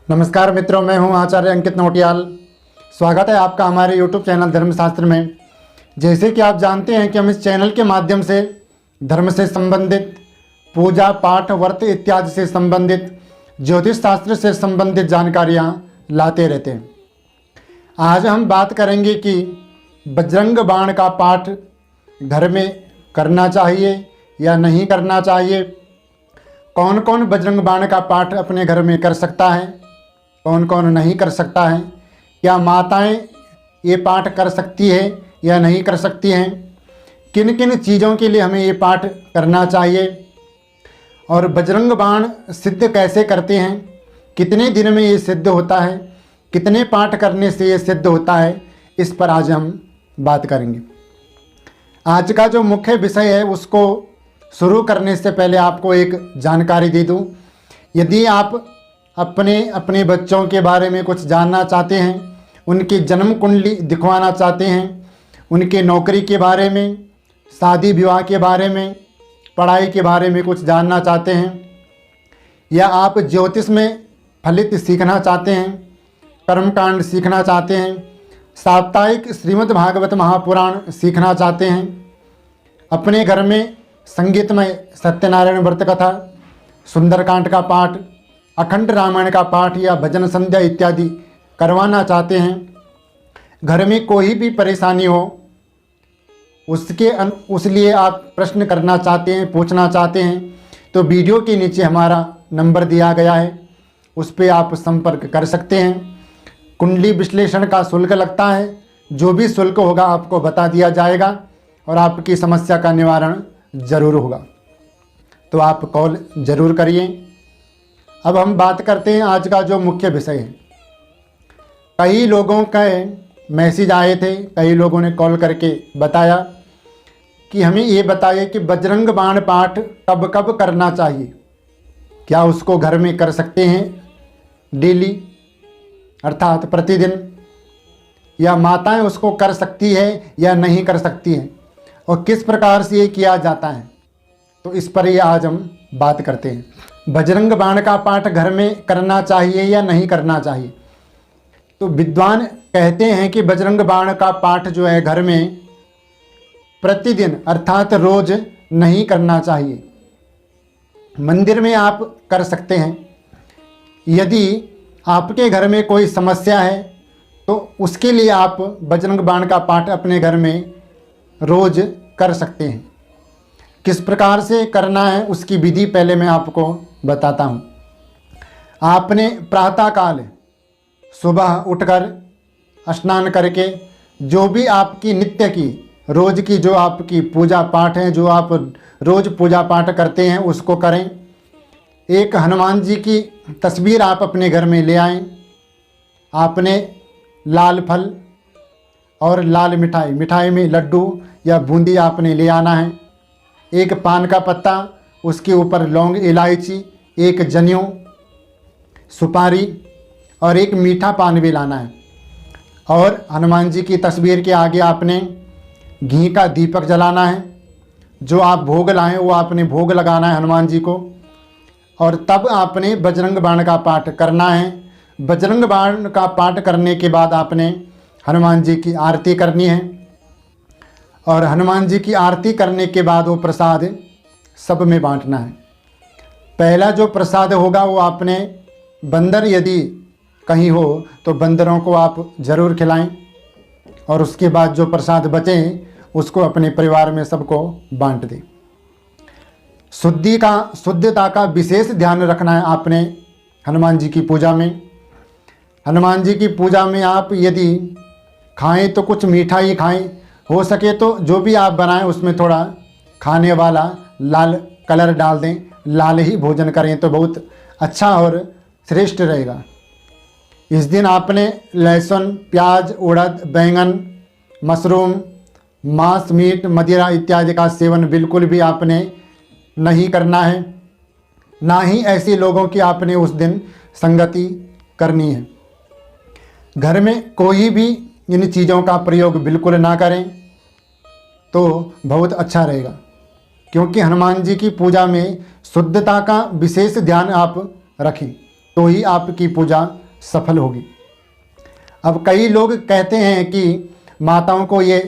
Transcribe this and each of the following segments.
नमस्कार मित्रों, मैं हूं आचार्य अंकित नौटियाल। स्वागत है आपका हमारे YouTube चैनल धर्मशास्त्र में। जैसे कि आप जानते हैं कि हम इस चैनल के माध्यम से धर्म से संबंधित, पूजा पाठ व्रत इत्यादि से संबंधित, ज्योतिष शास्त्र से संबंधित जानकारियां लाते रहते हैं। आज हम बात करेंगे कि बजरंग बाण का पाठ घर में करना चाहिए या नहीं करना चाहिए, कौन कौन बजरंग बाण का पाठ अपने घर में कर सकता है, कौन कौन नहीं कर सकता है, क्या माताएं ये पाठ कर सकती है या नहीं कर सकती हैं, किन किन चीज़ों के लिए हमें ये पाठ करना चाहिए, और बजरंग बाण सिद्ध कैसे करते हैं, कितने दिन में ये सिद्ध होता है, कितने पाठ करने से ये सिद्ध होता है, इस पर आज हम बात करेंगे। आज का जो मुख्य विषय है उसको शुरू करने से पहले आपको एक जानकारी दे दूं। यदि आप अपने बच्चों के बारे में कुछ जानना चाहते हैं, उनकी जन्म कुंडली दिखवाना चाहते हैं, उनके नौकरी के बारे में, शादी विवाह के बारे में, पढ़ाई के बारे में कुछ जानना चाहते हैं, या आप ज्योतिष में फलित सीखना चाहते हैं, कर्मकांड सीखना चाहते हैं, साप्ताहिक श्रीमद् भागवत महापुराण सीखना चाहते हैं, अपने घर में संगीतमय सत्यनारायण व्रत कथा, सुंदरकांड का पाठ, अखंड रामायण का पाठ या भजन संध्या इत्यादि करवाना चाहते हैं, घर में कोई भी परेशानी हो उसलिए आप प्रश्न करना चाहते हैं, पूछना चाहते हैं, तो वीडियो के नीचे हमारा नंबर दिया गया है, उस पर आप संपर्क कर सकते हैं। कुंडली विश्लेषण का शुल्क लगता है, जो भी शुल्क होगा आपको बता दिया जाएगा और आपकी समस्या का निवारण ज़रूर होगा। तो आप कॉल ज़रूर करिए। अब हम बात करते हैं आज का जो मुख्य विषय है। कई लोगों के मैसेज आए थे, कई लोगों ने कॉल करके बताया कि हमें ये बताइए कि बजरंग बाण पाठ कब कब करना चाहिए, क्या उसको घर में कर सकते हैं डेली अर्थात प्रतिदिन, या माताएं उसको कर सकती है या नहीं कर सकती हैं, और किस प्रकार से ये किया जाता है। तो इस पर ये आज हम बात करते हैं। बजरंग बाण का पाठ घर में करना चाहिए या नहीं करना चाहिए। तो विद्वान कहते हैं कि बजरंग बाण का पाठ जो है घर में प्रतिदिन अर्थात रोज नहीं करना चाहिए। मंदिर में आप कर सकते हैं। यदि आपके घर में कोई समस्या है तो उसके लिए आप बजरंग बाण का पाठ अपने घर में रोज कर सकते हैं। किस प्रकार से करना है उसकी विधि पहले मैं आपको बताता हूँ। आपने प्रातःकाल सुबह उठकर स्नान करके जो भी आपकी नित्य की रोज़ की जो आपकी पूजा पाठ है, जो आप रोज़ पूजा पाठ करते हैं उसको करें। एक हनुमान जी की तस्वीर आप अपने घर में ले आएं। आपने लाल फल और लाल मिठाई में लड्डू या बूंदी आपने ले आना है। एक पान का पत्ता, उसके ऊपर लौंग, इलायची, एक जनेऊ, सुपारी और एक मीठा पान भी लाना है। और हनुमान जी की तस्वीर के आगे आपने घी का दीपक जलाना है। जो आप भोग लाएं वो आपने भोग लगाना है हनुमान जी को, और तब आपने बजरंग बाण का पाठ करना है। बजरंग बाण का पाठ करने के बाद आपने हनुमान जी की आरती करनी है, और हनुमान जी की आरती करने के बाद वो प्रसाद सब में बांटना है। पहला जो प्रसाद होगा वो आपने बंदर यदि कहीं हो तो बंदरों को आप ज़रूर खिलाएं, और उसके बाद जो प्रसाद बचे उसको अपने परिवार में सबको बांट दें। शुद्धता का विशेष ध्यान रखना है आपने हनुमान जी की पूजा में। हनुमान जी की पूजा में आप यदि खाएं तो कुछ मीठा ही खाएं, हो सके तो जो भी आप बनाएं उसमें थोड़ा खाने वाला लाल कलर डाल दें, लाल ही भोजन करें तो बहुत अच्छा और श्रेष्ठ रहेगा। इस दिन आपने लहसुन, प्याज, उड़द, बैंगन, मशरूम, मांस, मीट, मदिरा इत्यादि का सेवन बिल्कुल भी आपने नहीं करना है। ना ही ऐसे लोगों की आपने उस दिन संगति करनी है। घर में कोई भी इन चीज़ों का प्रयोग बिल्कुल ना करें तो बहुत अच्छा रहेगा, क्योंकि हनुमान जी की पूजा में शुद्धता का विशेष ध्यान आप रखें। तो ही आपकी पूजा सफल होगी। अब कई लोग कहते हैं कि माताओं को ये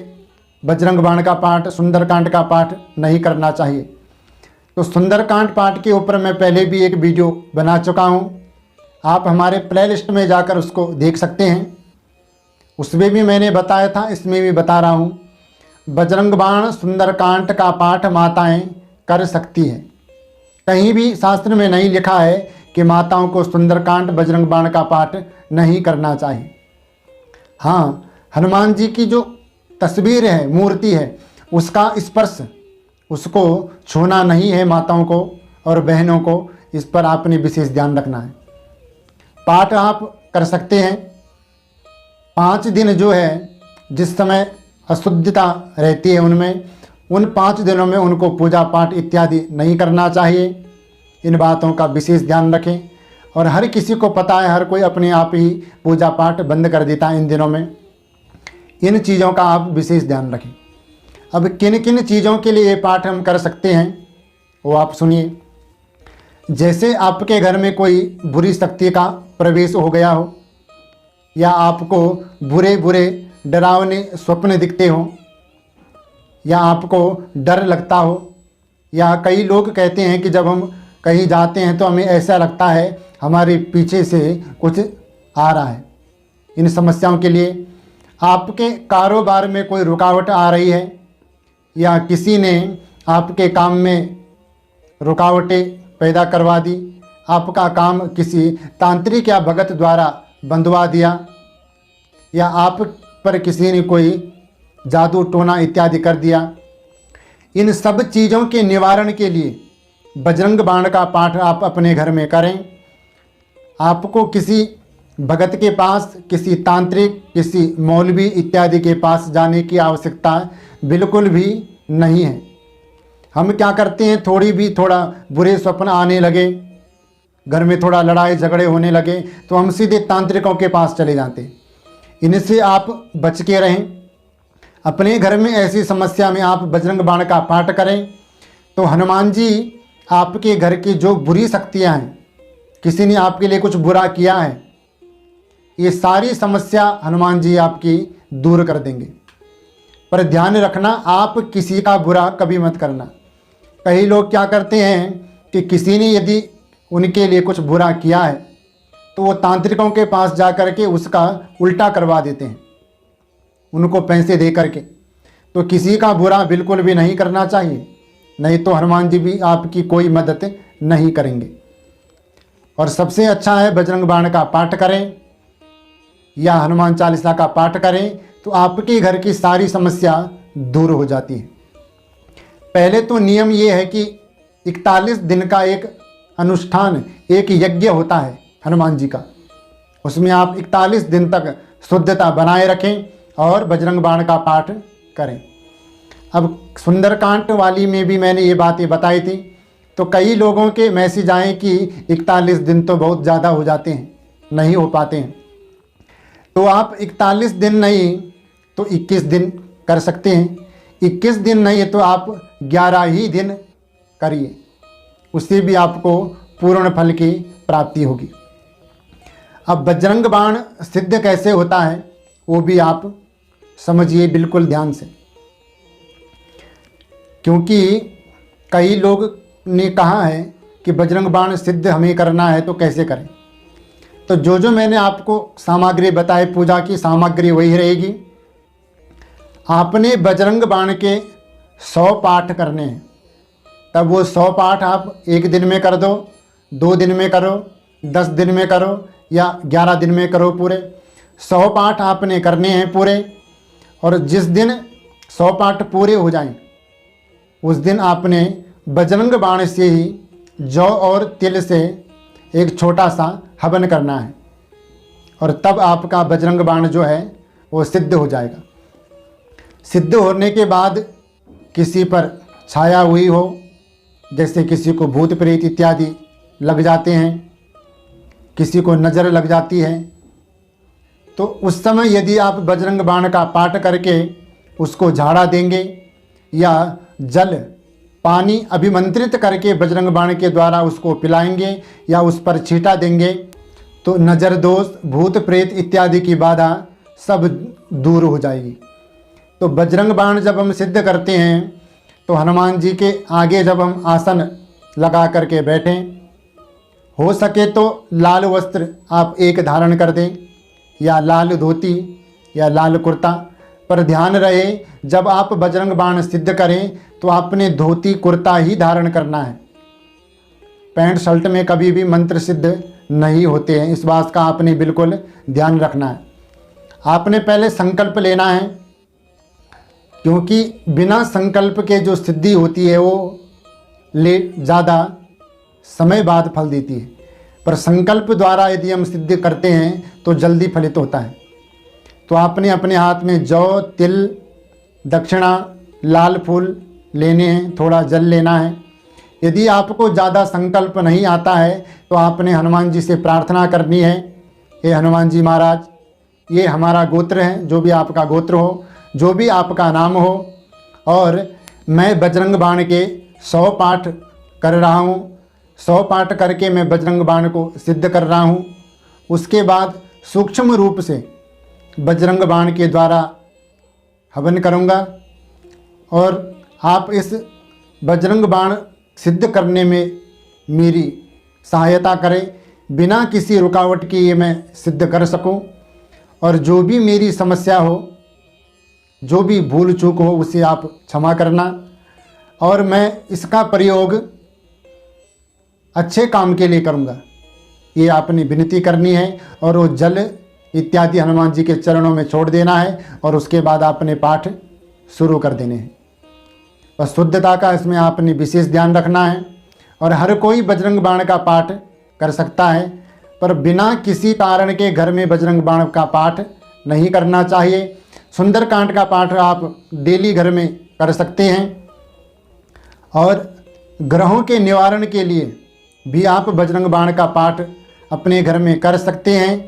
बजरंग बाण का पाठ, सुंदरकांड का पाठ नहीं करना चाहिए। तो सुंदरकांड पाठ के ऊपर मैं पहले भी एक वीडियो बना चुका हूँ, आप हमारे प्लेलिस्ट में जाकर उसको देख सकते हैं। उसमें भी मैंने बताया था, इसमें भी बता रहा हूँ। बजरंग बाण सुंदरकांड का पाठ माताएं कर सकती हैं। कहीं भी शास्त्र में नहीं लिखा है कि माताओं को सुंदरकांड बजरंग बाण का पाठ नहीं करना चाहिए। हाँ, हनुमान जी की जो तस्वीर है, मूर्ति है, उसका स्पर्श, उसको छूना नहीं है माताओं को और बहनों को। इस पर आपने विशेष ध्यान रखना है। पाठ आप कर सकते हैं। 5 दिन जो है, जिस समय अशुद्धता रहती है उनमें, उन 5 दिनों में उनको पूजा पाठ इत्यादि नहीं करना चाहिए। इन बातों का विशेष ध्यान रखें। और हर किसी को पता है, हर कोई अपने आप ही पूजा पाठ बंद कर देता है इन दिनों में। इन चीज़ों का आप विशेष ध्यान रखें। अब किन किन चीज़ों के लिए ये पाठ हम कर सकते हैं वो आप सुनिए। जैसे आपके घर में कोई बुरी शक्ति का प्रवेश हो गया हो, या आपको बुरे बुरे डरावने स्वप्न दिखते हो, या आपको डर लगता हो, या कई लोग कहते हैं कि जब हम कहीं जाते हैं तो हमें ऐसा लगता है हमारे पीछे से कुछ आ रहा है। इन समस्याओं के लिए, आपके कारोबार में कोई रुकावट आ रही है, या किसी ने आपके काम में रुकावटें पैदा करवा दी, आपका काम किसी तांत्रिक या भगत द्वारा बंधवा दिया, या आप पर किसी ने कोई जादू टोना इत्यादि कर दिया, इन सब चीज़ों के निवारण के लिए बजरंग बाण का पाठ आप अपने घर में करें। आपको किसी भगत के पास, किसी तांत्रिक, किसी मौलवी इत्यादि के पास जाने की आवश्यकता बिल्कुल भी नहीं है। हम क्या करते हैं, थोड़ा बुरे स्वप्न आने लगे, घर में थोड़ा लड़ाई झगड़े होने लगे, तो हम सीधे तांत्रिकों के पास चले जाते हैं। इनसे आप बच के रहें। अपने घर में ऐसी समस्या में आप बजरंग बाण का पाठ करें तो हनुमान जी आपके घर की जो बुरी शक्तियां हैं, किसी ने आपके लिए कुछ बुरा किया है, ये सारी समस्या हनुमान जी आपकी दूर कर देंगे। पर ध्यान रखना, आप किसी का बुरा कभी मत करना। कई लोग क्या करते हैं कि किसी ने यदि उनके लिए कुछ बुरा किया है तो वो तांत्रिकों के पास जा कर के उसका उल्टा करवा देते हैं, उनको पैसे दे करके। तो किसी का बुरा बिल्कुल भी नहीं करना चाहिए, नहीं तो हनुमान जी भी आपकी कोई मदद नहीं करेंगे। और सबसे अच्छा है बजरंग बाण का पाठ करें या हनुमान चालीसा का पाठ करें, तो आपके घर की सारी समस्या दूर हो जाती है। पहले तो नियम ये है कि 41 दिन का एक अनुष्ठान, एक यज्ञ होता है हनुमान जी का। उसमें आप 41 दिन तक शुद्धता बनाए रखें और बजरंग बाण का पाठ करें। अब सुंदरकांड वाली में भी मैंने ये बातें बताई थी, तो कई लोगों के मैसेज आए कि 41 दिन तो बहुत ज़्यादा हो जाते हैं, नहीं हो पाते हैं। तो आप 41 दिन नहीं तो 21 दिन कर सकते हैं। 21 दिन नहीं तो आप 11 ही दिन करिए, उससे भी आपको पूर्ण फल की प्राप्ति होगी। अब बजरंग बाण सिद्ध कैसे होता है वो भी आप समझिए बिल्कुल ध्यान से, क्योंकि कई लोग ने कहा है कि बजरंग बाण सिद्ध हमें करना है तो कैसे करें। तो जो मैंने आपको सामग्री बताई, पूजा की सामग्री वही रहेगी। आपने बजरंग बाण के 100 पाठ करने हैं, तब वो 100 पाठ आप 1 दिन में कर दो, 2 दिन में करो, 10 दिन में करो या 11 दिन में करो। पूरे 100 पाठ आपने करने हैं पूरे। और जिस दिन 100 पाठ पूरे हो जाएं, उस दिन आपने बजरंग बाण से ही जौ और तिल से एक छोटा सा हवन करना है, और तब आपका बजरंग बाण जो है वो सिद्ध हो जाएगा। सिद्ध होने के बाद किसी पर छाया हुई हो, जैसे किसी को भूत प्रेत इत्यादि लग जाते हैं, किसी को नज़र लग जाती है, तो उस समय यदि आप बजरंग बाण का पाठ करके उसको झाड़ा देंगे या जल पानी अभिमंत्रित करके बजरंग बाण के द्वारा उसको पिलाएंगे या उस पर छींटा देंगे, तो नज़र दोष, भूत प्रेत इत्यादि की बाधा सब दूर हो जाएगी। तो बजरंग बाण जब हम सिद्ध करते हैं तो हनुमान जी के आगे जब हम आसन लगा करके बैठें, हो सके तो लाल वस्त्र आप एक धारण कर दें या लाल धोती या लाल कुर्ता, पर ध्यान रहे जब आप बजरंग बाण सिद्ध करें तो आपने धोती कुर्ता ही धारण करना है। पैंट शर्ट में कभी भी मंत्र सिद्ध नहीं होते हैं, इस बात का आपने बिल्कुल ध्यान रखना है। आपने पहले संकल्प लेना है, क्योंकि बिना संकल्प के जो सिद्धि होती है वो ज़्यादा समय बाद फल देती है, पर संकल्प द्वारा यदि हम सिद्ध करते हैं तो जल्दी फलित होता है। तो आपने अपने हाथ में जौ, तिल, दक्षिणा, लाल फूल लेने हैं, थोड़ा जल लेना है। यदि आपको ज़्यादा संकल्प नहीं आता है तो आपने हनुमान जी से प्रार्थना करनी है, हे हनुमान जी महाराज, ये हमारा गोत्र है, जो भी आपका गोत्र हो, जो भी आपका नाम हो, और मैं बजरंग बाण के 100 पाठ कर रहा हूँ, 100 पाठ करके मैं बजरंग बाण को सिद्ध कर रहा हूँ। उसके बाद सूक्ष्म रूप से बजरंग बाण के द्वारा हवन करूँगा और आप इस बजरंग बाण सिद्ध करने में मेरी सहायता करें, बिना किसी रुकावट के ये मैं सिद्ध कर सकूं, और जो भी मेरी समस्या हो, जो भी भूल चूक हो, उसे आप क्षमा करना, और मैं इसका प्रयोग अच्छे काम के लिए करूँगा, ये आपने विनती करनी है। और वो जल इत्यादि हनुमान जी के चरणों में छोड़ देना है और उसके बाद आपने पाठ शुरू कर देने हैं। बस शुद्धता का इसमें आपने विशेष ध्यान रखना है। और हर कोई बजरंग बाण का पाठ कर सकता है, पर बिना किसी कारण के घर में बजरंग बाण का पाठ नहीं करना चाहिए। सुंदरकांड का पाठ आप डेली घर में कर सकते हैं, और ग्रहों के निवारण के लिए भी आप बजरंग बाण का पाठ अपने घर में कर सकते हैं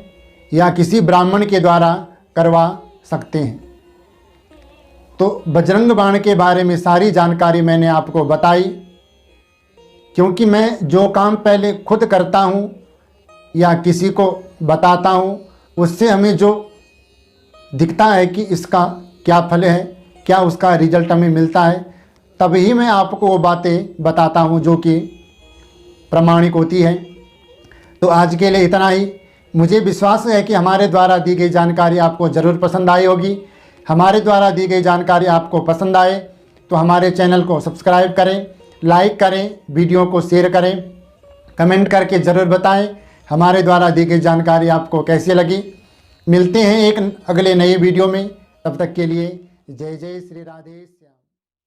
या किसी ब्राह्मण के द्वारा करवा सकते हैं। तो बजरंग बाण के बारे में सारी जानकारी मैंने आपको बताई, क्योंकि मैं जो काम पहले खुद करता हूँ या किसी को बताता हूँ, उससे हमें जो दिखता है कि इसका क्या फल है, क्या उसका रिजल्ट हमें मिलता है, तभी मैं आपको वो बातें बताता हूँ जो कि प्रामाणिक होती है। तो आज के लिए इतना ही। मुझे विश्वास है कि हमारे द्वारा दी गई जानकारी आपको ज़रूर पसंद आई होगी। हमारे द्वारा दी गई जानकारी आपको पसंद आए तो हमारे चैनल को सब्सक्राइब करें, लाइक करें, वीडियो को शेयर करें, कमेंट करके ज़रूर बताएं हमारे द्वारा दी गई जानकारी आपको कैसी लगी। मिलते हैं एक अगले नए वीडियो में, तब तक के लिए जय जय श्री राधे।